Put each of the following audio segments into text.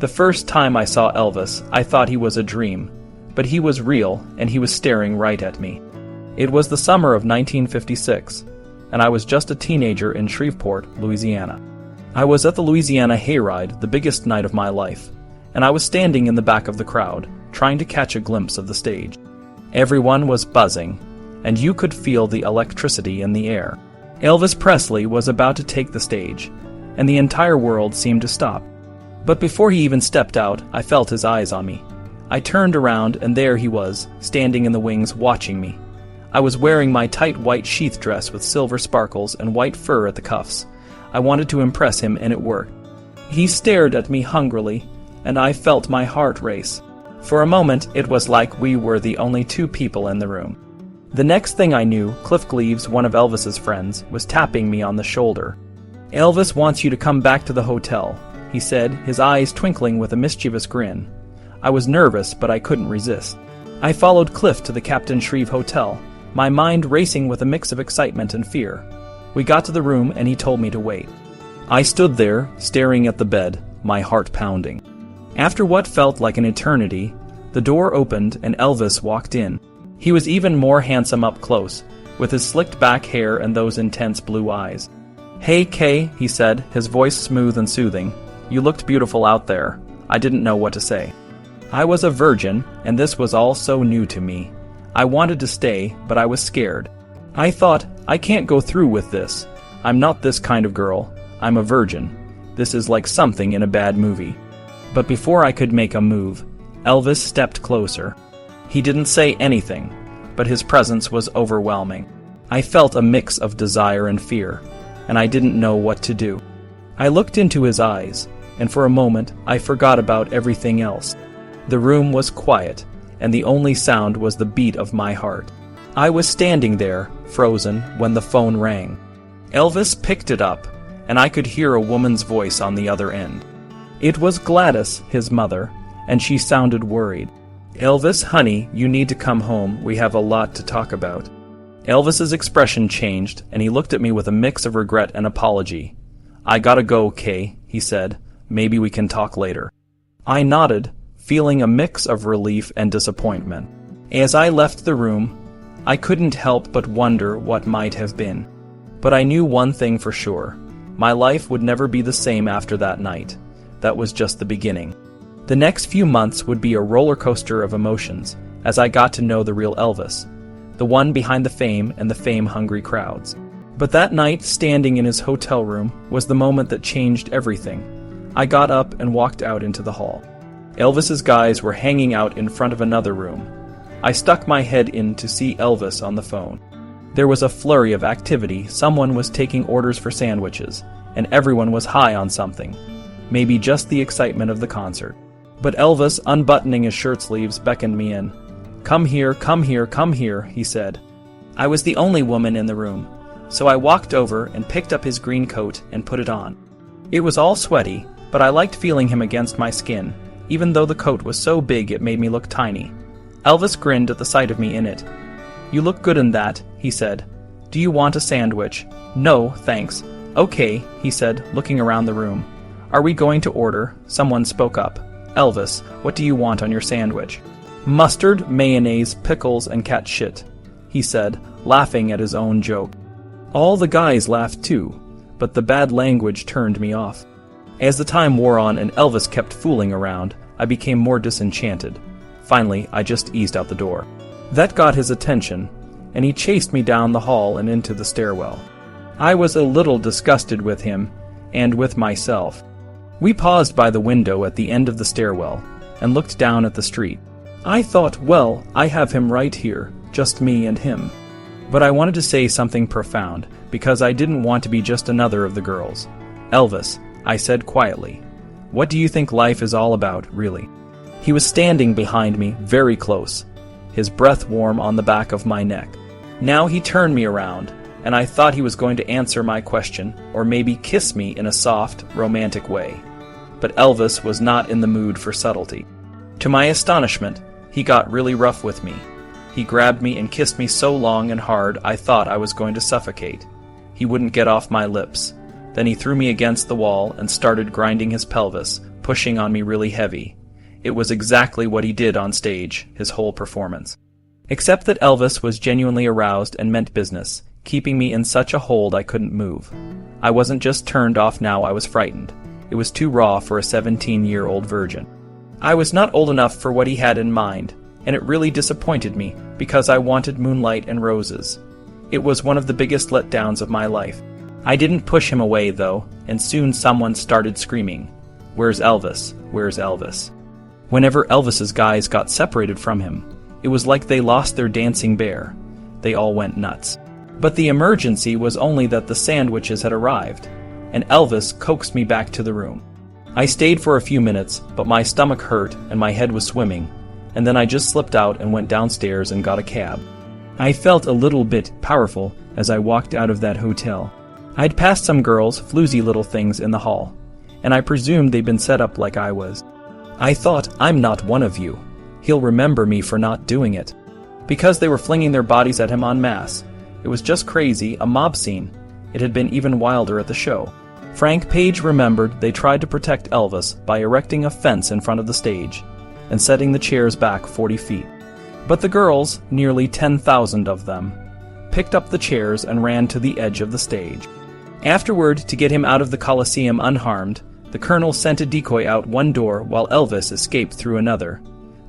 The first time I saw Elvis, I thought he was a dream, but he was real and he was staring right at me. It was the summer of 1956, and I was just a teenager in Shreveport, Louisiana. I was at the Louisiana Hayride, the biggest night of my life, and I was standing in the back of the crowd, trying to catch a glimpse of the stage. Everyone was buzzing, and you could feel the electricity in the air. Elvis Presley was about to take the stage, and the entire world seemed to stop. But before he even stepped out, I felt his eyes on me. I turned around, and there he was, standing in the wings watching me. I was wearing my tight white sheath dress with silver sparkles and white fur at the cuffs. I wanted to impress him, and it worked. He stared at me hungrily, and I felt my heart race. For a moment, it was like we were the only two people in the room. The next thing I knew, Cliff Gleaves, one of Elvis's friends, was tapping me on the shoulder. "Elvis wants you to come back to the hotel," he said, his eyes twinkling with a mischievous grin. I was nervous, but I couldn't resist. I followed Cliff to the Captain Shreve Hotel, my mind racing with a mix of excitement and fear. We got to the room, and he told me to wait. I stood there, staring at the bed, my heart pounding. After what felt like an eternity, the door opened and Elvis walked in. He was even more handsome up close, with his slicked back hair and those intense blue eyes. "Hey, Kay," he said, his voice smooth and soothing. "You looked beautiful out there." I didn't know what to say. I was a virgin, and this was all so new to me. I wanted to stay, but I was scared. I thought, I can't go through with this. I'm not this kind of girl. I'm a virgin. This is like something in a bad movie. But before I could make a move, Elvis stepped closer. He didn't say anything, but his presence was overwhelming. I felt a mix of desire and fear, and I didn't know what to do. I looked into his eyes, and for a moment I forgot about everything else. The room was quiet, and the only sound was the beat of my heart. I was standing there, frozen, when the phone rang. Elvis picked it up, and I could hear a woman's voice on the other end. It was Gladys, his mother, and she sounded worried. "Elvis, honey, you need to come home. We have a lot to talk about." Elvis's expression changed, and he looked at me with a mix of regret and apology. "I gotta go, Kay," he said. "Maybe we can talk later." I nodded, feeling a mix of relief and disappointment. As I left the room, I couldn't help but wonder what might have been. But I knew one thing for sure. My life would never be the same after that night. That was just the beginning. The next few months would be a roller coaster of emotions as I got to know the real Elvis, the one behind the fame and the fame-hungry crowds. But that night, standing in his hotel room, was the moment that changed everything. I got up and walked out into the hall. Elvis's guys were hanging out in front of another room. I stuck my head in to see Elvis on the phone. There was a flurry of activity. Someone was taking orders for sandwiches, and everyone was high on something. Maybe just the excitement of the concert. But Elvis, unbuttoning his shirt sleeves, beckoned me in. "Come here, come here, come here," he said. I was the only woman in the room, so I walked over and picked up his green coat and put it on. It was all sweaty, but I liked feeling him against my skin, even though the coat was so big it made me look tiny. Elvis grinned at the sight of me in it. "You look good in that," he said. "Do you want a sandwich?" "No, thanks." "Okay," he said, looking around the room. "Are we going to order?" Someone spoke up. "Elvis, what do you want on your sandwich?" "Mustard, mayonnaise, pickles, and cat shit," he said, laughing at his own joke. All the guys laughed too, but the bad language turned me off. As the time wore on and Elvis kept fooling around, I became more disenchanted. Finally, I just eased out the door. That got his attention, and he chased me down the hall and into the stairwell. I was a little disgusted with him, and with myself. We paused by the window at the end of the stairwell, and looked down at the street. I thought, well, I have him right here, just me and him. But I wanted to say something profound, because I didn't want to be just another of the girls. "Elvis," I said quietly, "what do you think life is all about, really?" He was standing behind me, very close, his breath warm on the back of my neck. Now he turned me around, and I thought he was going to answer my question, or maybe kiss me in a soft, romantic way. But Elvis was not in the mood for subtlety. To my astonishment, he got really rough with me. He grabbed me and kissed me so long and hard I thought I was going to suffocate. He wouldn't get off my lips. Then he threw me against the wall and started grinding his pelvis, pushing on me really heavy. It was exactly what he did on stage, his whole performance. Except that Elvis was genuinely aroused and meant business, keeping me in such a hold I couldn't move. I wasn't just turned off now, I was frightened. It was too raw for a 17-year-old virgin. I was not old enough for what he had in mind, and it really disappointed me because I wanted moonlight and roses. It was one of the biggest letdowns of my life. I didn't push him away, though, and soon someone started screaming, "Where's Elvis? Where's Elvis?" Whenever Elvis's guys got separated from him, it was like they lost their dancing bear. They all went nuts. But the emergency was only that the sandwiches had arrived, and Elvis coaxed me back to the room. I stayed for a few minutes, but my stomach hurt and my head was swimming, and then I just slipped out and went downstairs and got a cab. I felt a little bit powerful as I walked out of that hotel. I'd passed some girls, floozy little things, in the hall, and I presumed they'd been set up like I was. I thought, I'm not one of you. He'll remember me for not doing it. Because they were flinging their bodies at him en masse. It was just crazy, a mob scene. It had been even wilder at the show. Frank Page remembered they tried to protect Elvis by erecting a fence in front of the stage and setting the chairs back 40 feet. But the girls, nearly 10,000 of them, picked up the chairs and ran to the edge of the stage. Afterward, to get him out of the Coliseum unharmed, the colonel sent a decoy out one door while Elvis escaped through another.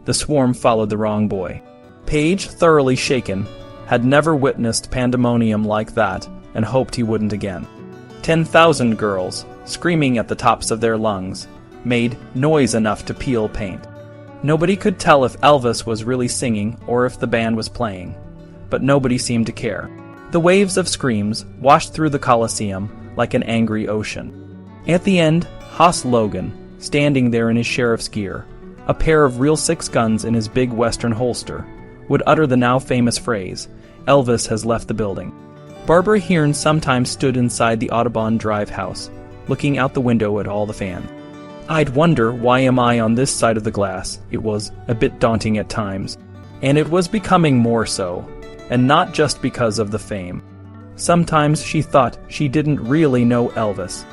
The swarm followed the wrong boy. Page, thoroughly shaken, had never witnessed pandemonium like that and hoped he wouldn't again. 10,000 girls, screaming at the tops of their lungs, made noise enough to peel paint. Nobody could tell if Elvis was really singing or if the band was playing, but nobody seemed to care. The waves of screams washed through the Coliseum like an angry ocean. At the end, Hoss Logan, standing there in his sheriff's gear, a pair of real six guns in his big western holster, would utter the now famous phrase, "Elvis has left the building." Barbara Hearn sometimes stood inside the Audubon Drive house, looking out the window at all the fans. I'd wonder why am I on this side of the glass. It was a bit daunting at times, and it was becoming more so, and not just because of the fame. Sometimes she thought she didn't really know Elvis.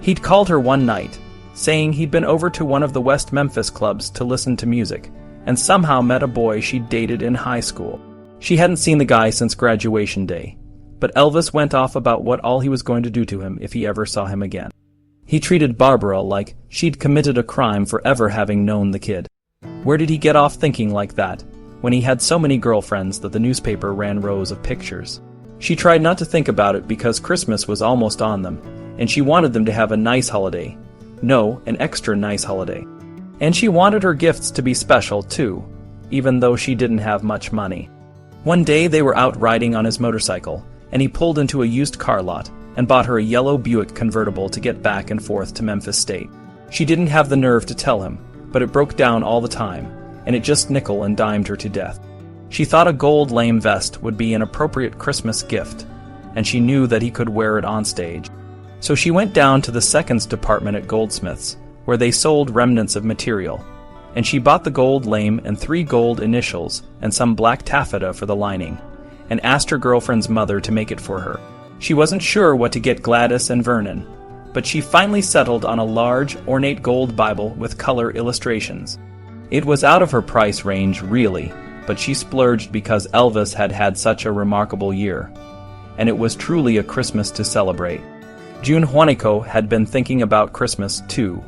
He'd called her one night, saying he'd been over to one of the West Memphis clubs to listen to music, and somehow met a boy she'd dated in high school. She hadn't seen the guy since graduation day, but Elvis went off about what all he was going to do to him if he ever saw him again. He treated Barbara like she'd committed a crime for ever having known the kid. Where did he get off thinking like that, when he had so many girlfriends that the newspaper ran rows of pictures? She tried not to think about it because Christmas was almost on them, and she wanted them to have a nice holiday. No, an extra nice holiday. And she wanted her gifts to be special, too, even though she didn't have much money. One day they were out riding on his motorcycle, and he pulled into a used car lot and bought her a yellow Buick convertible to get back and forth to Memphis State. She didn't have the nerve to tell him, but it broke down all the time, and it just nickel and dimed her to death. She thought a gold lame vest would be an appropriate Christmas gift, and she knew that he could wear it on stage. So she went down to the seconds department at Goldsmith's, where they sold remnants of material, and she bought the gold lame and 3 gold initials and some black taffeta for the lining, and asked her girlfriend's mother to make it for her. She wasn't sure what to get Gladys and Vernon, but she finally settled on a large, ornate gold Bible with color illustrations. It was out of her price range, really, but she splurged because Elvis had had such a remarkable year, and it was truly a Christmas to celebrate. June Juanico had been thinking about Christmas, too,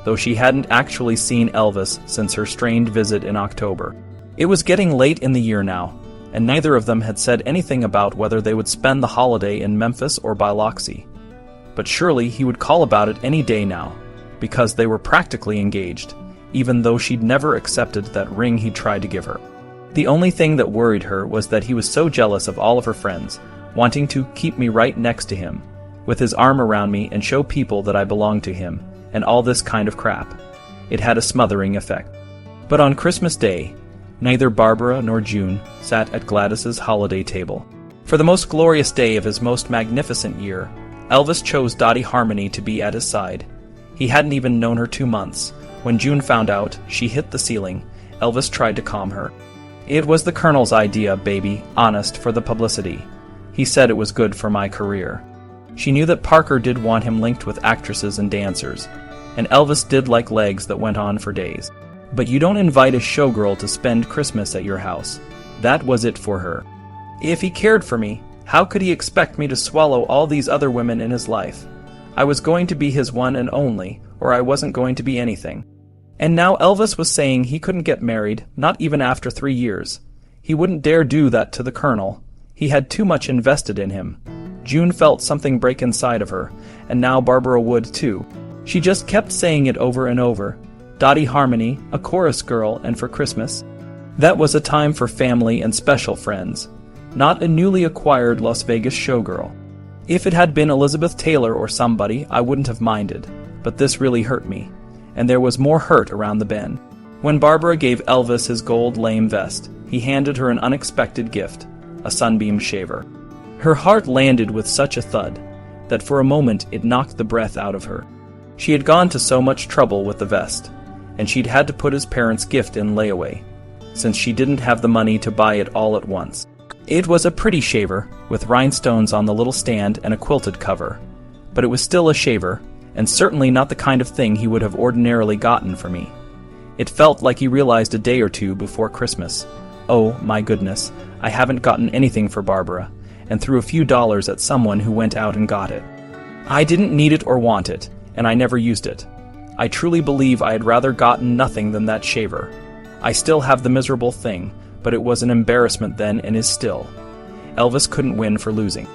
though she hadn't actually seen Elvis since her strained visit in October. It was getting late in the year now, and neither of them had said anything about whether they would spend the holiday in Memphis or Biloxi. But surely he would call about it any day now, because they were practically engaged, even though she'd never accepted that ring he'd tried to give her. The only thing that worried her was that he was so jealous of all of her friends, wanting to keep me right next to him, with his arm around me and show people that I belonged to him, and all this kind of crap. It had a smothering effect. But on Christmas Day, neither Barbara nor June sat at Gladys's holiday table. For the most glorious day of his most magnificent year, Elvis chose Dottie Harmony to be at his side. He hadn't even known her 2 months. When June found out, she hit the ceiling. Elvis tried to calm her. It was the Colonel's idea, baby, honest, for the publicity. He said it was good for my career. She knew that Parker did want him linked with actresses and dancers, and Elvis did like legs that went on for days. But you don't invite a showgirl to spend Christmas at your house. That was it for her. If he cared for me, how could he expect me to swallow all these other women in his life? I was going to be his one and only, or I wasn't going to be anything. And now Elvis was saying he couldn't get married, not even after 3 years. He wouldn't dare do that to the Colonel. He had too much invested in him. June felt something break inside of her, and now Barbara would too. She just kept saying it over and over. Dottie Harmony, a chorus girl, and for Christmas. That was a time for family and special friends, not a newly acquired Las Vegas showgirl. If it had been Elizabeth Taylor or somebody, I wouldn't have minded, but this really hurt me, and there was more hurt around the bend. When Barbara gave Elvis his gold lame vest, he handed her an unexpected gift, a sunbeam shaver. Her heart landed with such a thud that for a moment it knocked the breath out of her. She had gone to so much trouble with the vest, and she'd had to put his parents' gift in layaway, since she didn't have the money to buy it all at once. It was a pretty shaver, with rhinestones on the little stand and a quilted cover, but it was still a shaver, and certainly not the kind of thing he would have ordinarily gotten for me. It felt like he realized a day or two before Christmas. Oh, my goodness, I haven't gotten anything for Barbara, and threw a few dollars at someone who went out and got it. I didn't need it or want it, and I never used it. I truly believe I had rather gotten nothing than that shaver. I still have the miserable thing, but it was an embarrassment then and is still. Elvis couldn't win for losing.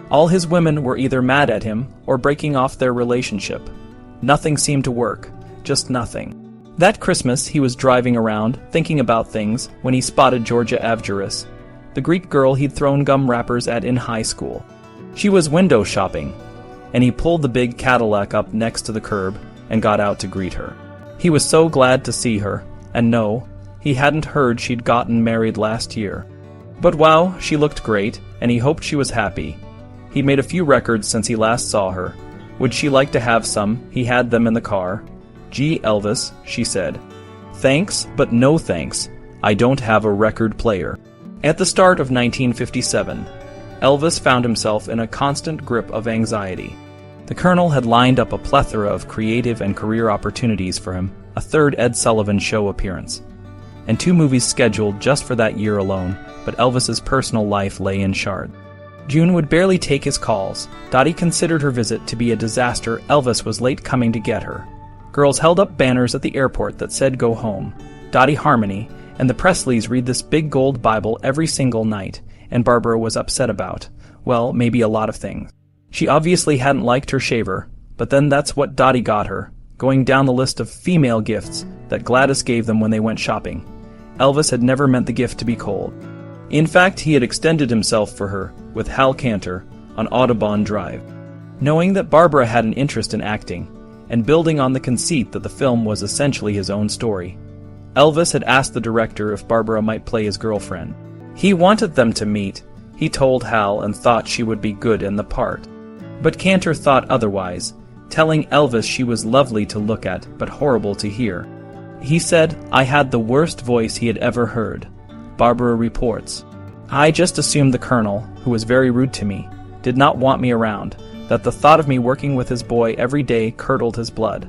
All his women were either mad at him or breaking off their relationship. Nothing seemed to work, just nothing. That Christmas he was driving around, thinking about things, when he spotted Georgia Avgeris, the Greek girl he'd thrown gum wrappers at in high school. She was window shopping, and he pulled the big Cadillac up next to the curb and got out to greet her. He was so glad to see her, and no, he hadn't heard she'd gotten married last year. But wow, she looked great, and he hoped she was happy. He'd made a few records since he last saw her. Would she like to have some? He had them in the car. "Gee, Elvis," she said. "Thanks, but no thanks. I don't have a record player." At the start of 1957, Elvis found himself in a constant grip of anxiety. The Colonel had lined up a plethora of creative and career opportunities for him, a third Ed Sullivan Show appearance, and 2 movies scheduled just for that year alone, but Elvis's personal life lay in shards. June would barely take his calls. Dottie considered her visit to be a disaster. Elvis was late coming to get her. Girls held up banners at the airport that said "Go home." Dottie Harmony and the Presleys read this big gold Bible every single night, and Barbara was upset about, well, maybe a lot of things. She obviously hadn't liked her shaver, but then that's what Dottie got her, going down the list of female gifts that Gladys gave them when they went shopping. Elvis had never meant the gift to be cold. In fact, he had extended himself for her with Hal Cantor on Audubon Drive. Knowing that Barbara had an interest in acting, and building on the conceit that the film was essentially his own story, Elvis had asked the director if Barbara might play his girlfriend. He wanted them to meet. He told Hal and thought she would be good in the part. But Cantor thought otherwise, telling Elvis she was lovely to look at but horrible to hear. He said I had the worst voice he had ever heard. Barbara reports, "I just assumed the Colonel, who was very rude to me, did not want me around, that the thought of me working with his boy every day curdled his blood.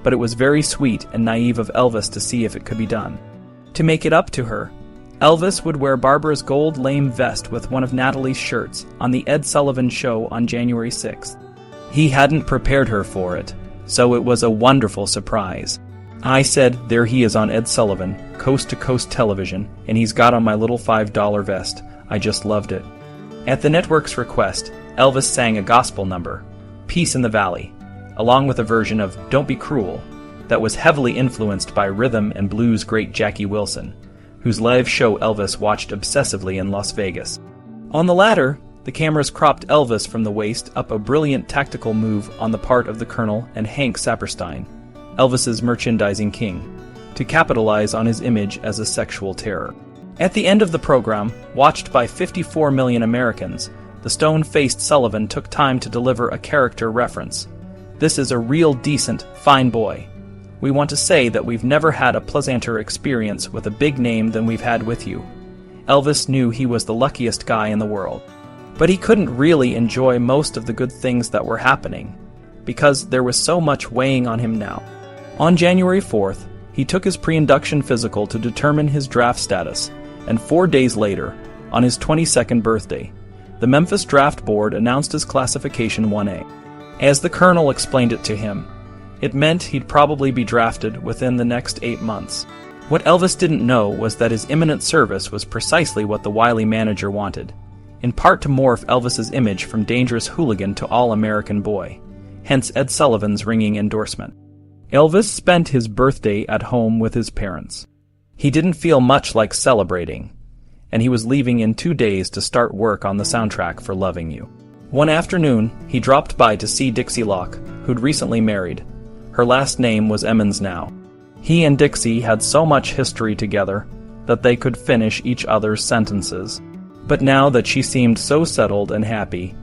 But it was very sweet and naive of Elvis to see if it could be done." To make it up to her, Elvis would wear Barbara's gold lame vest with one of Natalie's shirts on the Ed Sullivan Show on January 6th. He hadn't prepared her for it, so it was a wonderful surprise. I said, "There he is on Ed Sullivan, coast-to-coast television, and he's got on my little $5 vest. I just loved it." At the network's request, Elvis sang a gospel number, "Peace in the Valley," along with a version of "Don't Be Cruel," that was heavily influenced by rhythm and blues great Jackie Wilson, whose live show Elvis watched obsessively in Las Vegas. On the latter, the cameras cropped Elvis from the waist up, a brilliant tactical move on the part of the Colonel and Hank Saperstein, Elvis's merchandising king, to capitalize on his image as a sexual terror. At the end of the program, watched by 54 million Americans, the stone-faced Sullivan took time to deliver a character reference. "This is a real decent, fine boy. We want to say that we've never had a pleasanter experience with a big name than we've had with you." Elvis knew he was the luckiest guy in the world. But he couldn't really enjoy most of the good things that were happening, because there was so much weighing on him now. On January 4th, he took his pre-induction physical to determine his draft status, and 4 days later, on his 22nd birthday, the Memphis Draft Board announced his classification 1A. As the colonel explained it to him, it meant he'd probably be drafted within the next 8 months. What Elvis didn't know was that his imminent service was precisely what the wily manager wanted, in part to morph Elvis's image from dangerous hooligan to all-American boy, hence Ed Sullivan's ringing endorsement. Elvis spent his birthday at home with his parents. He didn't feel much like celebrating, and he was leaving in 2 days to start work on the soundtrack for Loving You. One afternoon, he dropped by to see Dixie Locke, who'd recently married. Her last name was Emmons now. He and Dixie had so much history together that they could finish each other's sentences. But now that she seemed so settled and happy,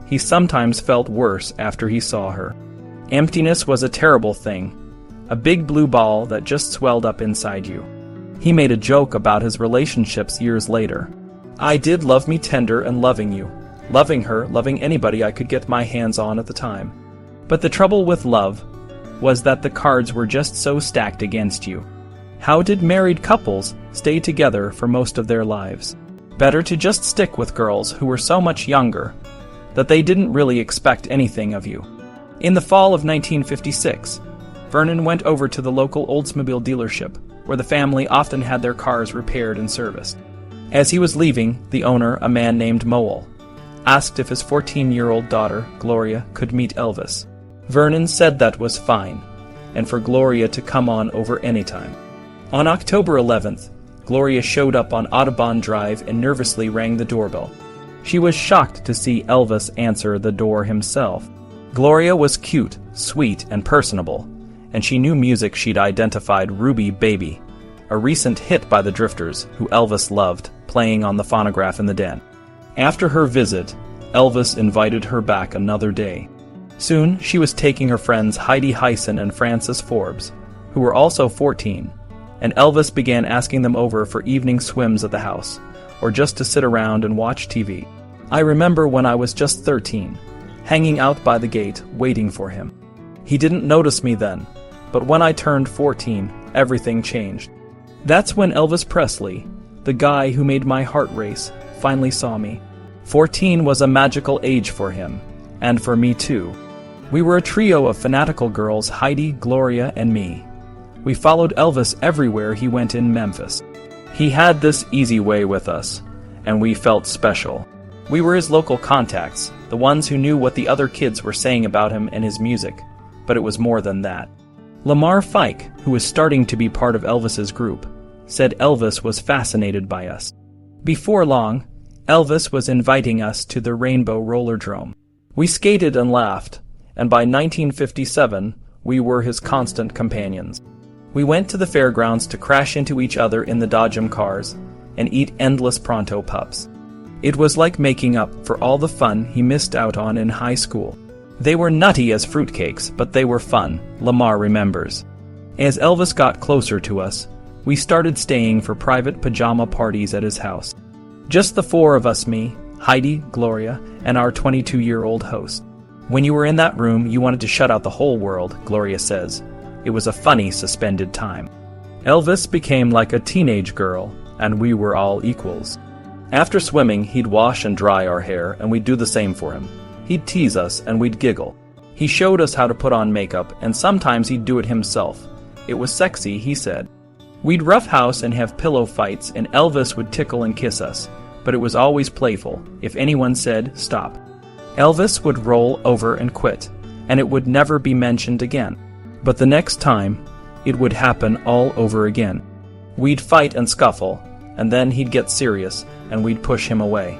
he sometimes felt worse after he saw her. Emptiness was a terrible thing, a big blue ball that just swelled up inside you. He made a joke about his relationships years later. I did love me tender and loving you. Loving her, loving anybody I could get my hands on at the time. But the trouble with love was that the cards were just so stacked against you. How did married couples stay together for most of their lives? Better to just stick with girls who were so much younger that they didn't really expect anything of you. In the fall of 1956, Vernon went over to the local Oldsmobile dealership, where the family often had their cars repaired and serviced. As he was leaving, the owner, a man named Mowell, asked if his 14-year-old daughter, Gloria, could meet Elvis. Vernon said that was fine, and for Gloria to come on over anytime. On October 11th, Gloria showed up on Audubon Drive and nervously rang the doorbell. She was shocked to see Elvis answer the door himself. Gloria was cute, sweet, and personable, and she knew music she'd identified Ruby Baby, a recent hit by the Drifters, who Elvis loved, playing on the phonograph in the den. After her visit, Elvis invited her back another day. Soon, she was taking her friends Heidi Hyson and Frances Forbes, who were also 14, and Elvis began asking them over for evening swims at the house, or just to sit around and watch TV. I remember when I was just 13, hanging out by the gate, waiting for him. He didn't notice me then, but when I turned 14, everything changed. That's when Elvis Presley, the guy who made my heart race, finally saw me. 14 was a magical age for him, and for me too. We were a trio of fanatical girls, Heidi, Gloria, and me. We followed Elvis everywhere he went in Memphis. He had this easy way with us, and we felt special. We were his local contacts, the ones who knew what the other kids were saying about him and his music, but it was more than that. Lamar Fike, who was starting to be part of Elvis's group, said Elvis was fascinated by us. Before long, Elvis was inviting us to the Rainbow Rollerdrome. We skated and laughed, and by 1957, we were his constant companions. We went to the fairgrounds to crash into each other in the Dodgem cars and eat endless Pronto pups. It was like making up for all the fun he missed out on in high school. They were nutty as fruitcakes, but they were fun, Lamar remembers. As Elvis got closer to us, we started staying for private pajama parties at his house. Just the four of us, me, Heidi, Gloria, and our 22-year-old host. When you were in that room, you wanted to shut out the whole world, Gloria says. It was a funny, suspended time. Elvis became like a teenage girl, and we were all equals. After swimming, he'd wash and dry our hair, and we'd do the same for him. He'd tease us, and we'd giggle. He showed us how to put on makeup, and sometimes he'd do it himself. It was sexy, he said. We'd roughhouse and have pillow fights, and Elvis would tickle and kiss us, but it was always playful, if anyone said, stop. Elvis would roll over and quit, and it would never be mentioned again. But the next time, it would happen all over again. We'd fight and scuffle, and then he'd get serious, and we'd push him away.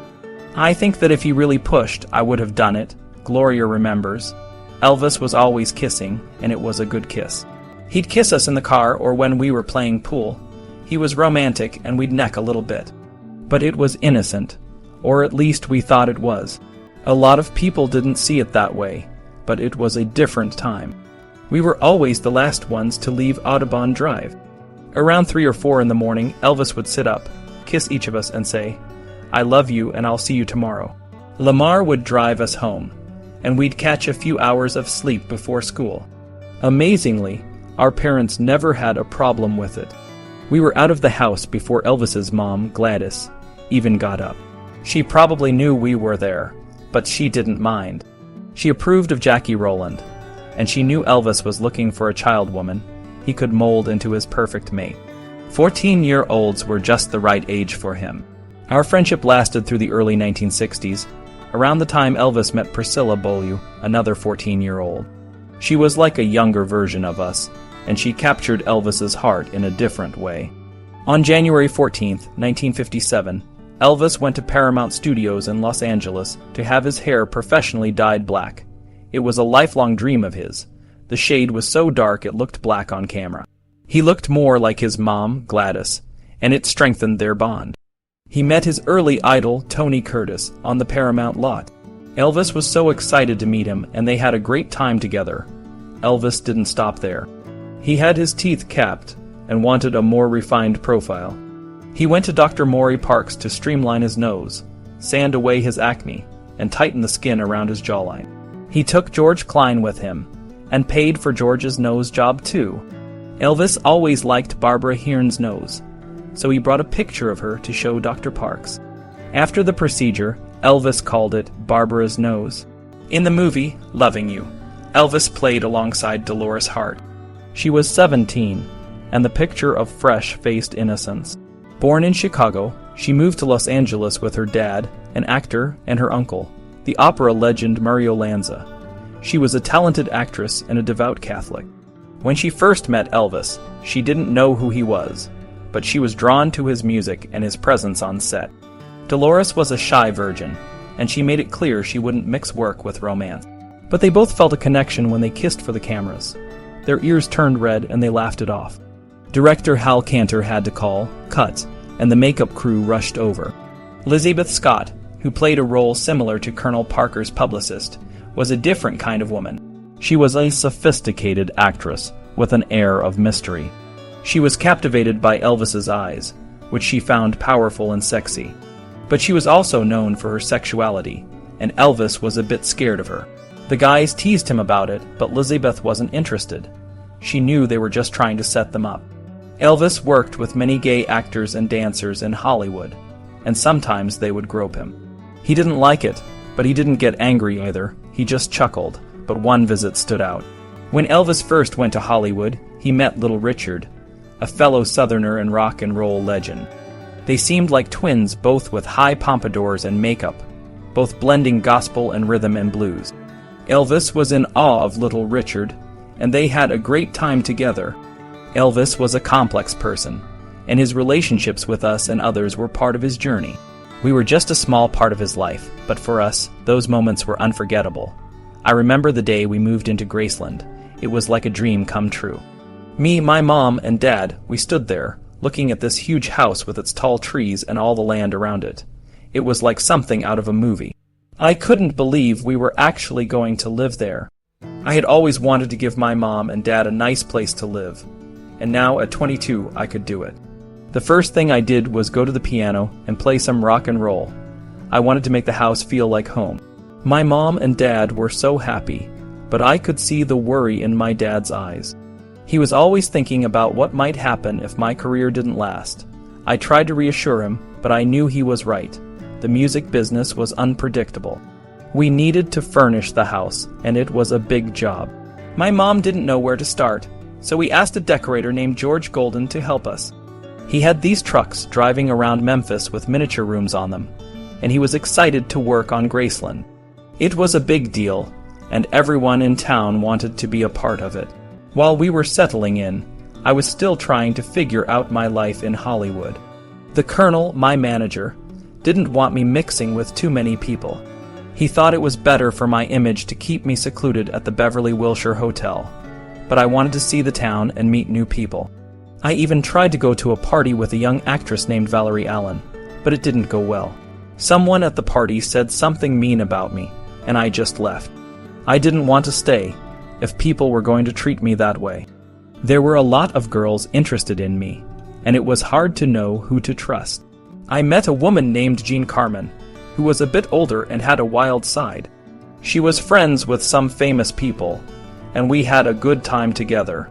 I think that if he really pushed, I would have done it, Gloria remembers. Elvis was always kissing, and it was a good kiss. He'd kiss us in the car or when we were playing pool. He was romantic, and we'd neck a little bit. But it was innocent, or at least we thought it was. A lot of people didn't see it that way, but it was a different time. We were always the last ones to leave Audubon Drive. Around 3 or 4 in the morning, Elvis would sit up, kiss each of us, and say, I love you and I'll see you tomorrow. Lamar would drive us home, and we'd catch a few hours of sleep before school. Amazingly, Our parents never had a problem with it. We were out of the house before Elvis's mom, Gladys, even got up. She probably knew we were there, but she didn't mind. She approved of Jackie Rowland, and she knew Elvis was looking for a child woman he could mold into his perfect mate. 14-year-olds were just the right age for him. Our friendship lasted through the early 1960s, around the time Elvis met Priscilla Beaulieu, another 14-year-old. She was like a younger version of us, and she captured Elvis's heart in a different way. On January 14, 1957, Elvis went to Paramount Studios in Los Angeles to have his hair professionally dyed black. It was a lifelong dream of his. The shade was so dark it looked black on camera. He looked more like his mom, Gladys, and it strengthened their bond. He met his early idol, Tony Curtis, on the Paramount lot. Elvis was so excited to meet him, and they had a great time together. Elvis didn't stop there. He had his teeth capped and wanted a more refined profile. He went to Dr. Maury Parks to streamline his nose, sand away his acne, and tighten the skin around his jawline. He took George Klein with him, and paid for George's nose job too. Elvis always liked Barbara Hearn's nose, so he brought a picture of her to show Dr. Parks. After the procedure, Elvis called it Barbara's nose. In the movie, Loving You, Elvis played alongside Dolores Hart. She was 17, and the picture of fresh-faced innocence. Born in Chicago, she moved to Los Angeles with her dad, an actor, and her uncle, the opera legend Mario Lanza. She was a talented actress and a devout Catholic. When she first met Elvis, she didn't know who he was, but she was drawn to his music and his presence on set. Dolores was a shy virgin, and she made it clear she wouldn't mix work with romance. But they both felt a connection when they kissed for the cameras. Their ears turned red and they laughed it off. Director Hal Cantor had to call, cut, and the makeup crew rushed over. Elizabeth Scott, who played a role similar to Colonel Parker's publicist, was a different kind of woman. She was a sophisticated actress with an air of mystery. She was captivated by Elvis's eyes, which she found powerful and sexy. But she was also known for her sexuality, and Elvis was a bit scared of her. The guys teased him about it, but Elizabeth wasn't interested. She knew they were just trying to set them up. Elvis worked with many gay actors and dancers in Hollywood, and sometimes they would grope him. He didn't like it, but he didn't get angry either. He just chuckled, but one visit stood out. When Elvis first went to Hollywood, he met Little Richard, a fellow Southerner and rock and roll legend. They seemed like twins, both with high pompadours and makeup, both blending gospel and rhythm and blues. Elvis was in awe of Little Richard, and they had a great time together. Elvis was a complex person, and his relationships with us and others were part of his journey. We were just a small part of his life, but for us, those moments were unforgettable. I remember the day we moved into Graceland. It was like a dream come true. Me, my mom, and Dad, we stood there, looking at this huge house with its tall trees and all the land around it. It was like something out of a movie. I couldn't believe we were actually going to live there. I had always wanted to give my mom and Dad a nice place to live, and now at 22 I could do it. The first thing I did was go to the piano and play some rock and roll. I wanted to make the house feel like home. My mom and Dad were so happy, but I could see the worry in my dad's eyes. He was always thinking about what might happen if my career didn't last. I tried to reassure him, but I knew he was right. The music business was unpredictable. We needed to furnish the house, and it was a big job. My mom didn't know where to start, so we asked a decorator named George Golden to help us. He had these trucks driving around Memphis with miniature rooms on them, and he was excited to work on Graceland. It was a big deal, and everyone in town wanted to be a part of it. While we were settling in, I was still trying to figure out my life in Hollywood. The Colonel, my manager, didn't want me mixing with too many people. He thought it was better for my image to keep me secluded at the Beverly Wilshire Hotel, but I wanted to see the town and meet new people. I even tried to go to a party with a young actress named Valerie Allen, but it didn't go well. Someone at the party said something mean about me, and I just left. I didn't want to stay if people were going to treat me that way. There were a lot of girls interested in me, and it was hard to know who to trust. I met a woman named Jean Carmen, who was a bit older and had a wild side. She was friends with some famous people, and we had a good time together.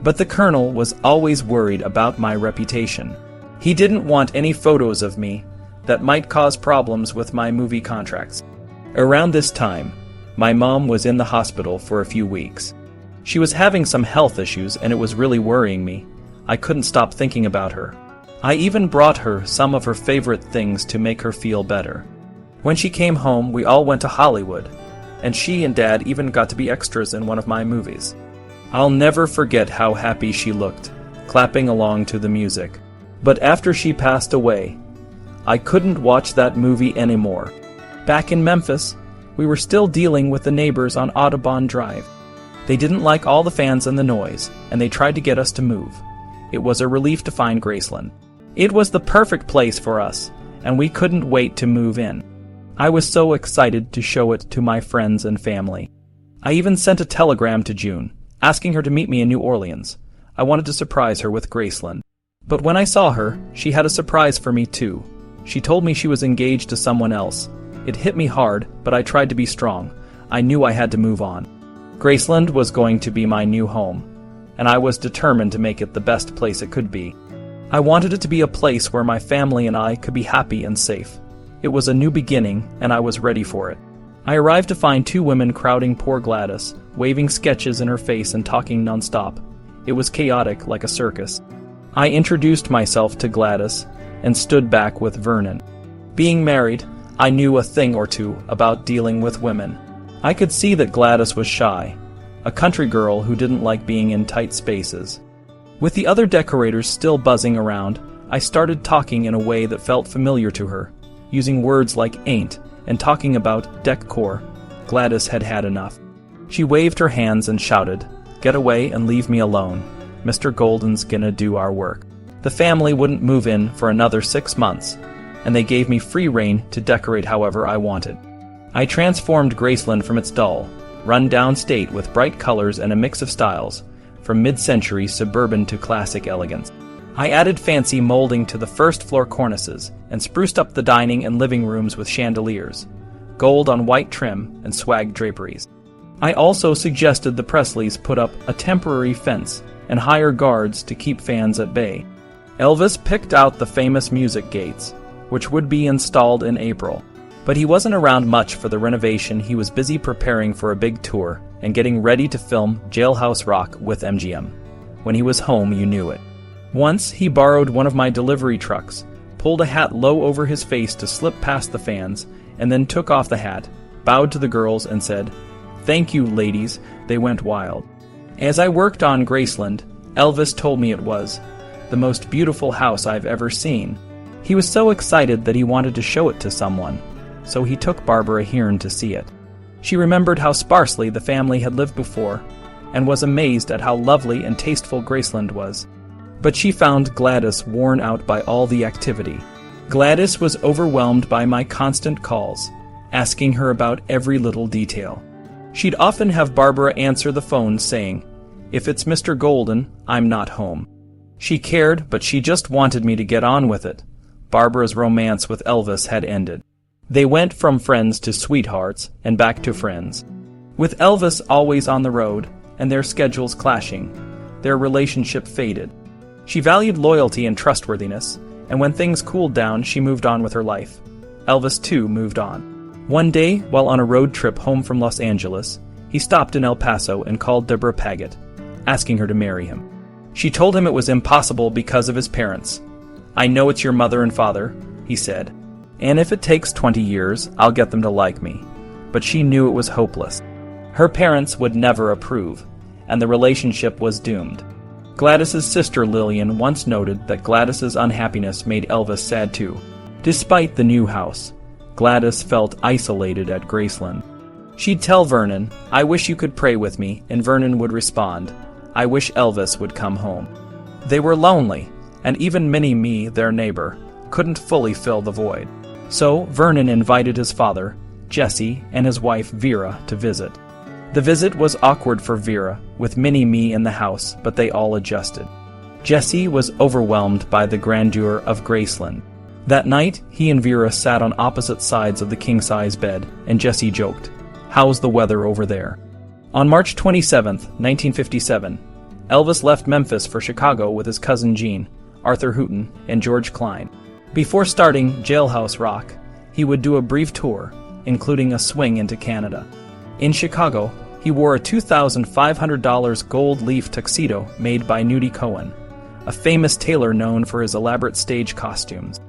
But the Colonel was always worried about my reputation. He didn't want any photos of me that might cause problems with my movie contracts. Around this time, my mom was in the hospital for a few weeks. She was having some health issues and it was really worrying me. I couldn't stop thinking about her. I even brought her some of her favorite things to make her feel better. When she came home, we all went to Hollywood, and she and Dad even got to be extras in one of my movies. I'll never forget how happy she looked, clapping along to the music. But after she passed away, I couldn't watch that movie anymore. Back in Memphis, we were still dealing with the neighbors on Audubon Drive. They didn't like all the fans and the noise, and they tried to get us to move. It was a relief to find Graceland. It was the perfect place for us, and we couldn't wait to move in. I was so excited to show it to my friends and family. I even sent a telegram to June, asking her to meet me in New Orleans. I wanted to surprise her with Graceland. But when I saw her, she had a surprise for me too. She told me she was engaged to someone else. It hit me hard, but I tried to be strong. I knew I had to move on. Graceland was going to be my new home, and I was determined to make it the best place it could be. I wanted it to be a place where my family and I could be happy and safe. It was a new beginning, and I was ready for it. I arrived to find two women crowding poor Gladys, waving sketches in her face and talking nonstop. It was chaotic, like a circus. I introduced myself to Gladys and stood back with Vernon. Being married, I knew a thing or two about dealing with women. I could see that Gladys was shy, a country girl who didn't like being in tight spaces. With the other decorators still buzzing around, I started talking in a way that felt familiar to her, using words like ain't and talking about decor. Gladys had had enough. She waved her hands and shouted, "Get away and leave me alone. Mr. Golden's gonna do our work." The family wouldn't move in for another 6 months, and they gave me free rein to decorate however I wanted. I transformed Graceland from its dull, run-down state with bright colors and a mix of styles, from mid-century suburban to classic elegance. I added fancy molding to the first-floor cornices and spruced up the dining and living rooms with chandeliers, gold on white trim, and swag draperies. I also suggested the Presleys put up a temporary fence and hire guards to keep fans at bay. Elvis picked out the famous music gates, which would be installed in April. But he wasn't around much for the renovation. He was busy preparing for a big tour and getting ready to film Jailhouse Rock with MGM. When he was home, you knew it. Once, he borrowed one of my delivery trucks, pulled a hat low over his face to slip past the fans, and then took off the hat, bowed to the girls, and said, "Thank you, ladies." They went wild. As I worked on Graceland, Elvis told me it was the most beautiful house I've ever seen. He was so excited that he wanted to show it to someone, so he took Barbara Hearn to see it. She remembered how sparsely the family had lived before, and was amazed at how lovely and tasteful Graceland was. But she found Gladys worn out by all the activity. Gladys was overwhelmed by my constant calls, asking her about every little detail. She'd often have Barbara answer the phone saying, "If it's Mr. Golden, I'm not home." She cared, but she just wanted me to get on with it. Barbara's romance with Elvis had ended. They went from friends to sweethearts and back to friends. With Elvis always on the road and their schedules clashing, their relationship faded. She valued loyalty and trustworthiness, and when things cooled down, she moved on with her life. Elvis, too, moved on. One day, while on a road trip home from Los Angeles, he stopped in El Paso and called Deborah Paget, asking her to marry him. She told him it was impossible because of his parents. "I know it's your mother and father," he said, "and if it takes 20 years, I'll get them to like me." But she knew it was hopeless. Her parents would never approve, and the relationship was doomed. Gladys's sister Lillian once noted that Gladys's unhappiness made Elvis sad too. Despite the new house, Gladys felt isolated at Graceland. She'd tell Vernon, "I wish you could pray with me," and Vernon would respond, "I wish Elvis would come home." They were lonely, and even Minnie-Me, their neighbor, couldn't fully fill the void. So Vernon invited his father, Jesse, and his wife Vera to visit. The visit was awkward for Vera, with Minnie-Me in the house, but they all adjusted. Jesse was overwhelmed by the grandeur of Graceland. That night, he and Vera sat on opposite sides of the king-size bed, and Jesse joked, "How's the weather over there?" On March 27, 1957, Elvis left Memphis for Chicago with his cousin Gene, Arthur Hooten, and George Klein. Before starting Jailhouse Rock, he would do a brief tour, including a swing into Canada. In Chicago, he wore a $2,500 gold leaf tuxedo made by Nudie Cohen, a famous tailor known for his elaborate stage costumes.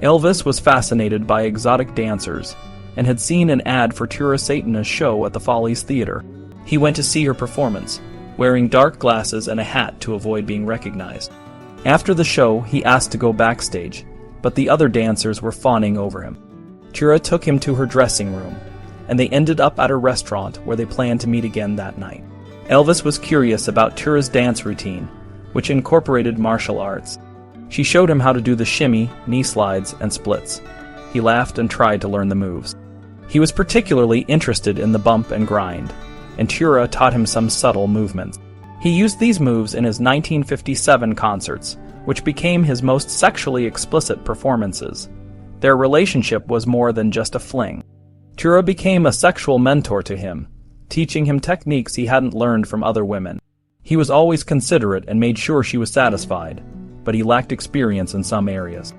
Elvis was fascinated by exotic dancers and had seen an ad for Tura Satana's show at the Follies Theater. He went to see her performance, wearing dark glasses and a hat to avoid being recognized. After the show, he asked to go backstage, but the other dancers were fawning over him. Tura took him to her dressing room, and they ended up at a restaurant where they planned to meet again that night. Elvis was curious about Tura's dance routine, which incorporated martial arts. She showed him how to do the shimmy, knee slides, and splits. He laughed and tried to learn the moves. He was particularly interested in the bump and grind, and Tura taught him some subtle movements. He used these moves in his 1957 concerts, which became his most sexually explicit performances. Their relationship was more than just a fling. Tura became a sexual mentor to him, teaching him techniques he hadn't learned from other women. He was always considerate and made sure she was satisfied, but he lacked experience in some areas.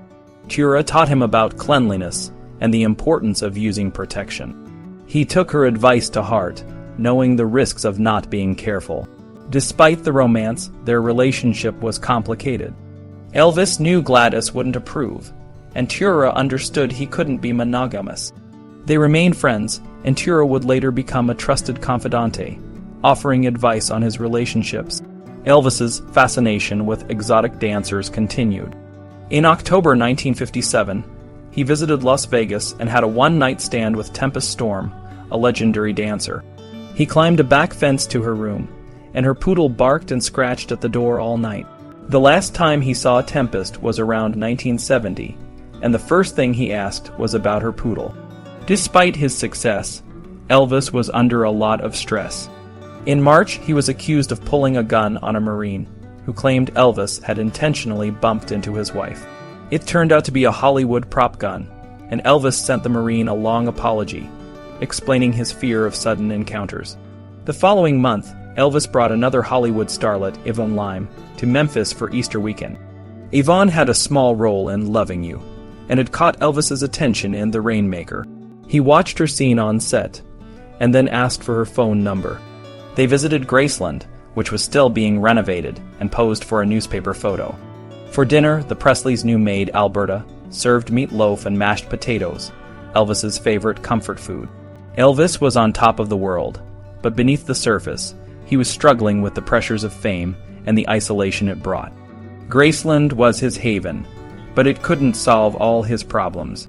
Tura taught him about cleanliness and the importance of using protection. He took her advice to heart, knowing the risks of not being careful. Despite the romance, their relationship was complicated. Elvis knew Gladys wouldn't approve, and Tura understood he couldn't be monogamous. They remained friends, and Tura would later become a trusted confidante, offering advice on his relationships. Elvis's fascination with exotic dancers continued. In October 1957, he visited Las Vegas and had a one-night stand with Tempest Storm, a legendary dancer. He climbed a back fence to her room, and her poodle barked and scratched at the door all night. The last time he saw Tempest was around 1970, and the first thing he asked was about her poodle. Despite his success, Elvis was under a lot of stress. In March, he was accused of pulling a gun on a Marine, who claimed Elvis had intentionally bumped into his wife. It turned out to be a Hollywood prop gun, and Elvis sent the Marine a long apology, explaining his fear of sudden encounters. The following month, Elvis brought another Hollywood starlet, Yvonne Lime, to Memphis for Easter weekend. Yvonne had a small role in Loving You, and had caught Elvis's attention in The Rainmaker. He watched her scene on set, and then asked for her phone number. They visited Graceland, which was still being renovated, and posed for a newspaper photo. For dinner, the Presleys' new maid, Alberta, served meatloaf and mashed potatoes, Elvis's favorite comfort food. Elvis was on top of the world, but beneath the surface, he was struggling with the pressures of fame and the isolation it brought. Graceland was his haven, but it couldn't solve all his problems.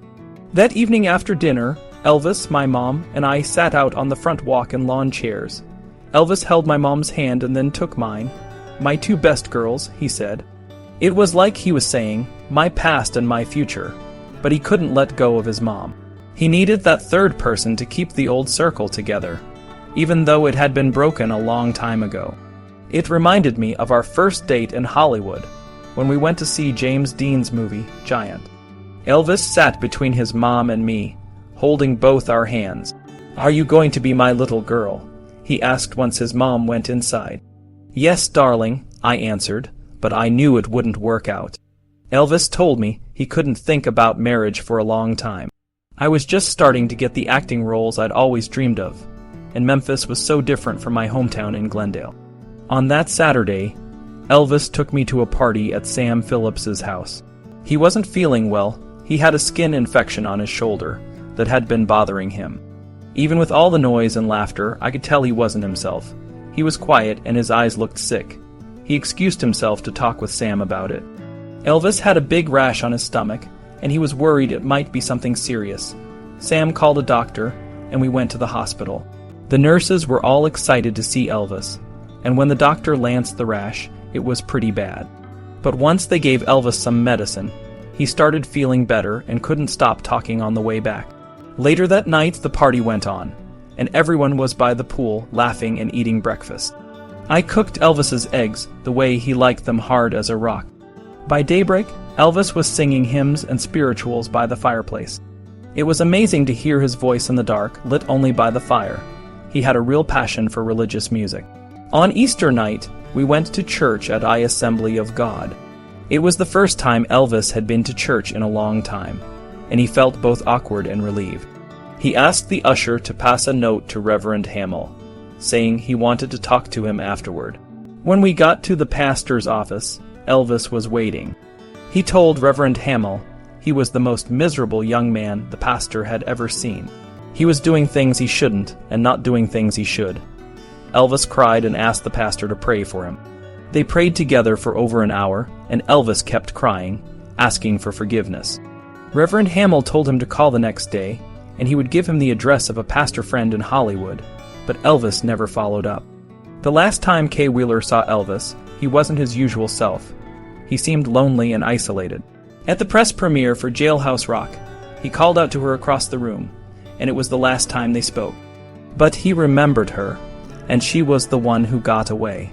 That evening after dinner, Elvis, my mom, and I sat out on the front walk in lawn chairs. Elvis held my mom's hand and then took mine. "My two best girls," he said. It was like he was saying, my past and my future, but he couldn't let go of his mom. He needed that third person to keep the old circle together, even though it had been broken a long time ago. It reminded me of our first date in Hollywood, when we went to see James Dean's movie, Giant. Elvis sat between his mom and me, holding both our hands. "Are you going to be my little girl?" he asked once his mom went inside. "Yes, darling," I answered, but I knew it wouldn't work out. Elvis told me he couldn't think about marriage for a long time. I was just starting to get the acting roles I'd always dreamed of, and Memphis was so different from my hometown in Glendale. On that Saturday, Elvis took me to a party at Sam Phillips's house. He wasn't feeling well. He had a skin infection on his shoulder that had been bothering him. Even with all the noise and laughter, I could tell he wasn't himself. He was quiet and his eyes looked sick. He excused himself to talk with Sam about it. Elvis had a big rash on his stomach, and he was worried it might be something serious. Sam called a doctor, and we went to the hospital. The nurses were all excited to see Elvis, and when the doctor lanced the rash, it was pretty bad. But once they gave Elvis some medicine, he started feeling better and couldn't stop talking on the way back. Later that night, the party went on, and everyone was by the pool laughing and eating breakfast. I cooked Elvis's eggs the way he liked them, hard as a rock. By daybreak, Elvis was singing hymns and spirituals by the fireplace. It was amazing to hear his voice in the dark, lit only by the fire. He had a real passion for religious music. On Easter night, we went to church at I Assembly of God. It was the first time Elvis had been to church in a long time, and he felt both awkward and relieved. He asked the usher to pass a note to Reverend Hamill, saying he wanted to talk to him afterward. When we got to the pastor's office, Elvis was waiting. He told Reverend Hamill he was the most miserable young man the pastor had ever seen. He was doing things he shouldn't and not doing things he should. Elvis cried and asked the pastor to pray for him. They prayed together for over an hour, and Elvis kept crying, asking for forgiveness. Reverend Hamill told him to call the next day, and he would give him the address of a pastor friend in Hollywood, but Elvis never followed up. The last time Kay Wheeler saw Elvis, he wasn't his usual self. He seemed lonely and isolated. At the press premiere for Jailhouse Rock, he called out to her across the room, and it was the last time they spoke. But he remembered her, and she was the one who got away.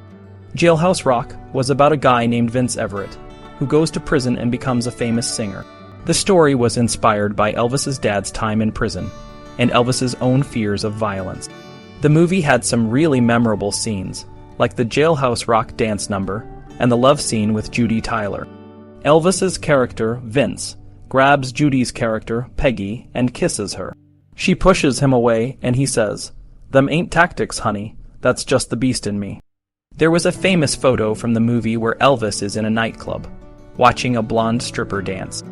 Jailhouse Rock was about a guy named Vince Everett, who goes to prison and becomes a famous singer. The story was inspired by Elvis's dad's time in prison, and Elvis's own fears of violence. The movie had some really memorable scenes, like the Jailhouse Rock dance number and the love scene with Judy Tyler. Elvis's character, Vince, grabs Judy's character, Peggy, and kisses her. She pushes him away, and he says, "Them ain't tactics, honey. That's just the beast in me." There was a famous photo from the movie where Elvis is in a nightclub, watching a blonde stripper dance.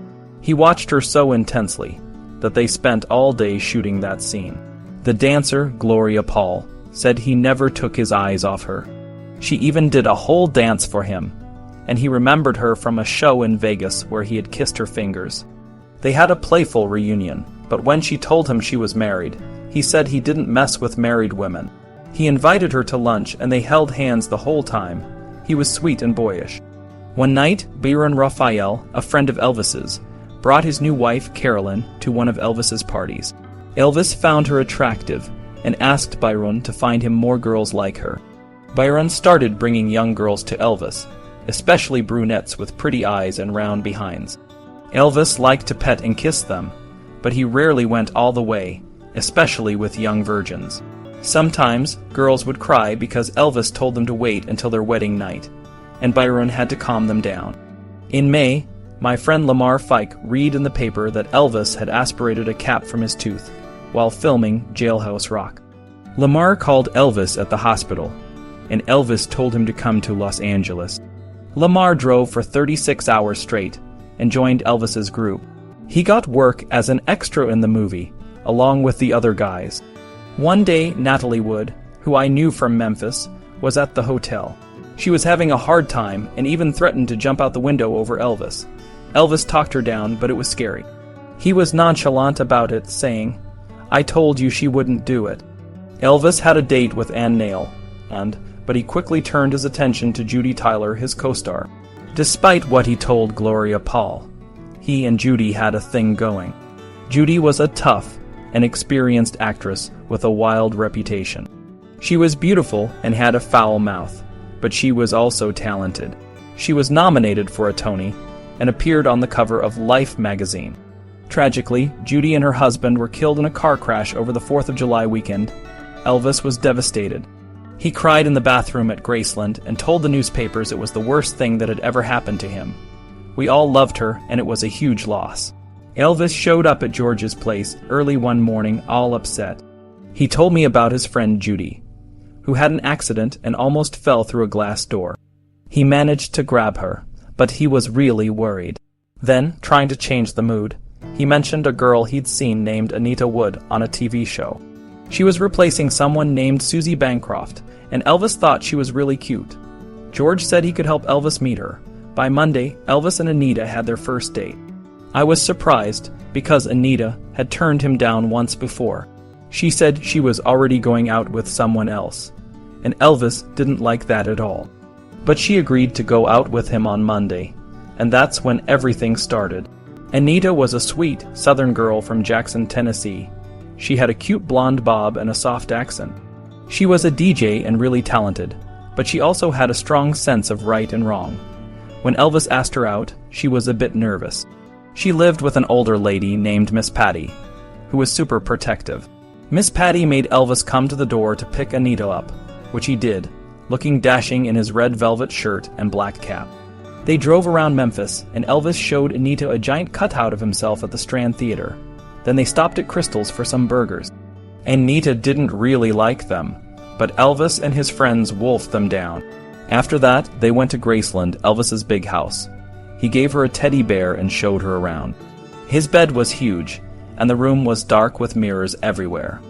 He watched her so intensely that they spent all day shooting that scene. The dancer, Gloria Paul, said he never took his eyes off her. She even did a whole dance for him, and he remembered her from a show in Vegas where he had kissed her fingers. They had a playful reunion, but when she told him she was married, he said he didn't mess with married women. He invited her to lunch, and they held hands the whole time. He was sweet and boyish. One night, Byron Raphael, a friend of Elvis's, brought his new wife, Carolyn, to one of Elvis's parties. Elvis found her attractive and asked Byron to find him more girls like her. Byron started bringing young girls to Elvis, especially brunettes with pretty eyes and round behinds. Elvis liked to pet and kiss them, but he rarely went all the way, especially with young virgins. Sometimes, girls would cry because Elvis told them to wait until their wedding night, and Byron had to calm them down. In May, my friend Lamar Fike read in the paper that Elvis had aspirated a cap from his tooth while filming Jailhouse Rock. Lamar called Elvis at the hospital, and Elvis told him to come to Los Angeles. Lamar drove for 36 hours straight and joined Elvis's group. He got work as an extra in the movie, along with the other guys. One day, Natalie Wood, who I knew from Memphis, was at the hotel. She was having a hard time and even threatened to jump out the window over Elvis. Elvis talked her down, but it was scary. He was nonchalant about it, saying, "I told you she wouldn't do it." Elvis had a date with Ann Nail, but he quickly turned his attention to Judy Tyler, his co-star. Despite what he told Gloria Paul, he and Judy had a thing going. Judy was a tough and experienced actress with a wild reputation. She was beautiful and had a foul mouth, but she was also talented. She was nominated for a Tony and appeared on the cover of Life magazine. Tragically, Judy and her husband were killed in a car crash over the 4th of July weekend. Elvis was devastated. He cried in the bathroom at Graceland and told the newspapers it was the worst thing that had ever happened to him. We all loved her, and it was a huge loss. Elvis showed up at George's place early one morning, all upset. He told me about his friend Judy, who had an accident and almost fell through a glass door. He managed to grab her, but he was really worried. Then, trying to change the mood, he mentioned a girl he'd seen named Anita Wood on a TV show. She was replacing someone named Susie Bancroft, and Elvis thought she was really cute. George said he could help Elvis meet her. By Monday, Elvis and Anita had their first date. I was surprised because Anita had turned him down once before. She said she was already going out with someone else, and Elvis didn't like that at all. But she agreed to go out with him on Monday, and that's when everything started. Anita was a sweet Southern girl from Jackson, Tennessee. She had a cute blonde bob and a soft accent. She was a DJ and really talented, but she also had a strong sense of right and wrong. When Elvis asked her out, she was a bit nervous. She lived with an older lady named Miss Patty, who was super protective. Miss Patty made Elvis come to the door to pick Anita up, which he did, looking dashing in his red velvet shirt and black cap. They drove around Memphis, and Elvis showed Anita a giant cutout of himself at the Strand Theater. Then they stopped at Crystal's for some burgers. Anita didn't really like them, but Elvis and his friends wolfed them down. After that, they went to Graceland, Elvis's big house. He gave her a teddy bear and showed her around. His bed was huge, and the room was dark with mirrors everywhere.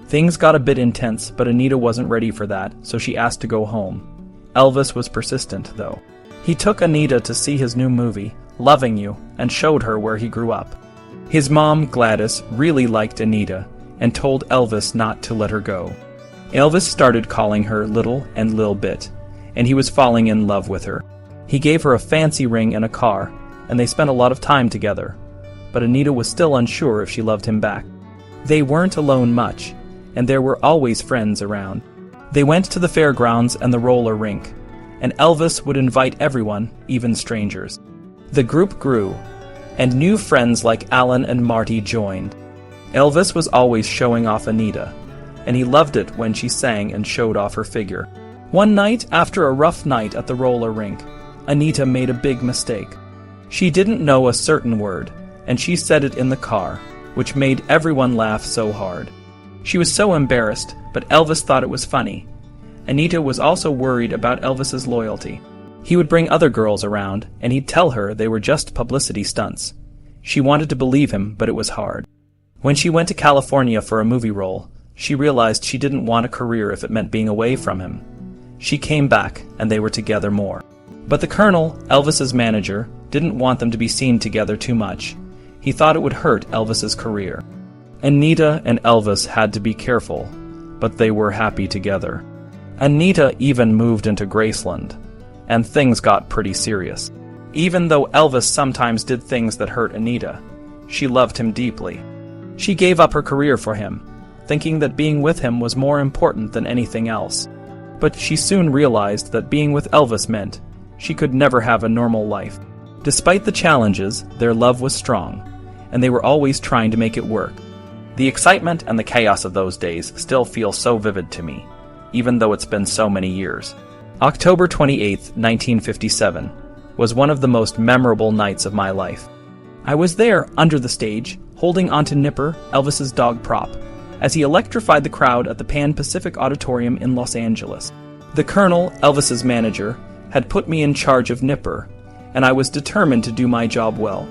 Things got a bit intense, but Anita wasn't ready for that, so she asked to go home. Elvis was persistent, though. He took Anita to see his new movie, Loving You, and showed her where he grew up. His mom, Gladys, really liked Anita and told Elvis not to let her go. Elvis started calling her Little and Lil Bit, and he was falling in love with her. He gave her a fancy ring and a car, and they spent a lot of time together. But Anita was still unsure if she loved him back. They weren't alone much, and there were always friends around. They went to the fairgrounds and the roller rink, and Elvis would invite everyone, even strangers. The group grew, and new friends like Alan and Marty joined. Elvis was always showing off Anita, and he loved it when she sang and showed off her figure. One night, after a rough night at the roller rink, Anita made a big mistake. She didn't know a certain word, and she said it in the car, which made everyone laugh so hard. She was so embarrassed, but Elvis thought it was funny. Anita was also worried about Elvis's loyalty. He would bring other girls around, and he'd tell her they were just publicity stunts. She wanted to believe him, but it was hard. When she went to California for a movie role, she realized she didn't want a career if it meant being away from him. She came back, and they were together more. But the Colonel, Elvis's manager, didn't want them to be seen together too much. He thought it would hurt Elvis's career. Anita and Elvis had to be careful, but they were happy together. Anita even moved into Graceland, and things got pretty serious. Even though Elvis sometimes did things that hurt Anita, she loved him deeply. She gave up her career for him, thinking that being with him was more important than anything else. But she soon realized that being with Elvis meant she could never have a normal life. Despite the challenges, their love was strong, and they were always trying to make it work. The excitement and the chaos of those days still feel so vivid to me, even though it's been so many years. October 28, 1957, was one of the most memorable nights of my life. I was there, under the stage, holding onto Nipper, Elvis's dog prop, as he electrified the crowd at the Pan Pacific Auditorium in Los Angeles. The Colonel, Elvis's manager, had put me in charge of Nipper, and I was determined to do my job well.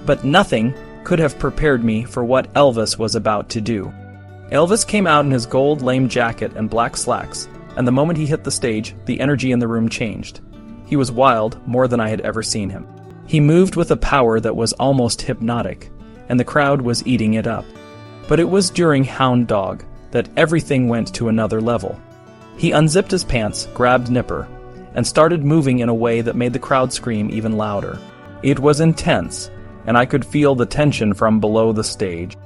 But nothing could have prepared me for what Elvis was about to do. Elvis came out in his gold lame jacket and black slacks, and the moment he hit the stage, the energy in the room changed. He was wild, more than I had ever seen him. He moved with a power that was almost hypnotic, and the crowd was eating it up. But it was during Hound Dog that everything went to another level. He unzipped his pants, grabbed Nipper, and started moving in a way that made the crowd scream even louder. It was intense, and I could feel the tension from below the stage.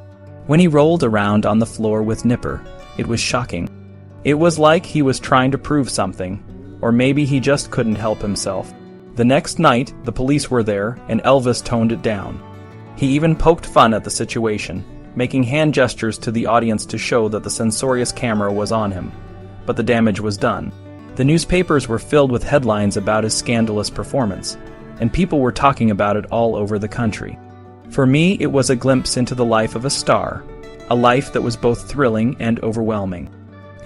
When he rolled around on the floor with Nipper, it was shocking. It was like he was trying to prove something, or maybe he just couldn't help himself. The next night, the police were there, and Elvis toned it down. He even poked fun at the situation, making hand gestures to the audience to show that the censorious camera was on him. But the damage was done. The newspapers were filled with headlines about his scandalous performance, and people were talking about it all over the country. For me, it was a glimpse into the life of a star, a life that was both thrilling and overwhelming.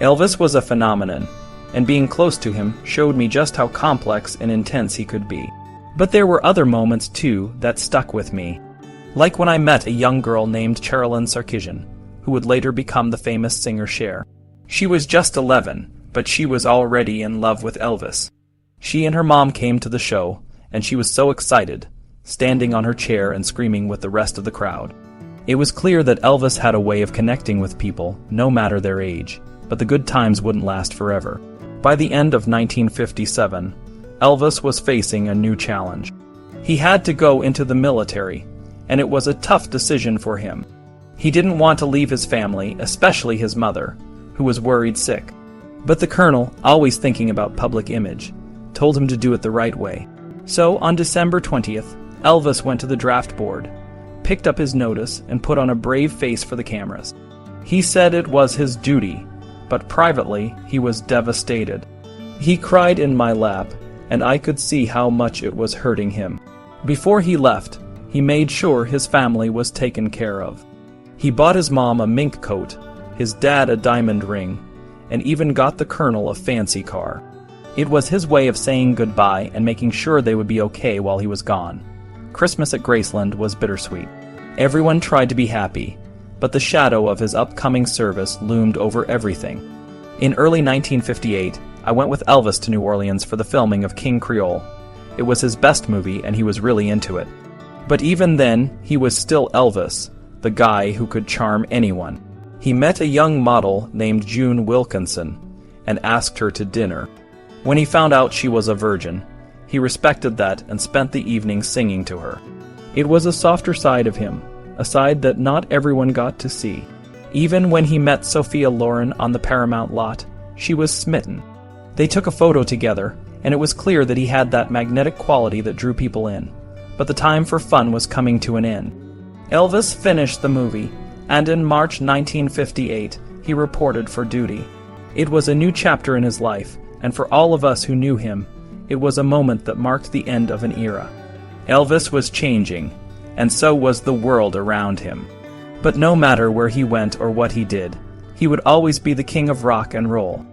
Elvis was a phenomenon, and being close to him showed me just how complex and intense he could be. But there were other moments, too, that stuck with me. Like when I met a young girl named Charilyn Sarkisian, who would later become the famous singer Cher. She was just 11, but she was already in love with Elvis. She and her mom came to the show, and she was so excited, standing on her chair and screaming with the rest of the crowd. It was clear that Elvis had a way of connecting with people, no matter their age, but the good times wouldn't last forever. By the end of 1957, Elvis was facing a new challenge. He had to go into the military, and it was a tough decision for him. He didn't want to leave his family, especially his mother, who was worried sick. But the Colonel, always thinking about public image, told him to do it the right way. So on December 20th, Elvis went to the draft board, picked up his notice, and put on a brave face for the cameras. He said it was his duty, but privately he was devastated. He cried in my lap, and I could see how much it was hurting him. Before he left, he made sure his family was taken care of. He bought his mom a mink coat, his dad a diamond ring, and even got the colonel a fancy car. It was his way of saying goodbye and making sure they would be okay while he was gone. Christmas at Graceland was bittersweet. Everyone tried to be happy, but the shadow of his upcoming service loomed over everything. In early 1958, I went with Elvis to New Orleans for the filming of King Creole. It was his best movie, and he was really into it. But even then, he was still Elvis, the guy who could charm anyone. He met a young model named June Wilkinson and asked her to dinner. When he found out she was a virgin, he respected that and spent the evening singing to her. It was a softer side of him, a side that not everyone got to see. Even when he met Sophia Loren on the Paramount lot, she was smitten. They took a photo together, and it was clear that he had that magnetic quality that drew people in. But the time for fun was coming to an end. Elvis finished the movie, and in March 1958, he reported for duty. It was a new chapter in his life, and for all of us who knew him, it was a moment that marked the end of an era. Elvis was changing, and so was the world around him. But no matter where he went or what he did, he would always be the king of rock and roll.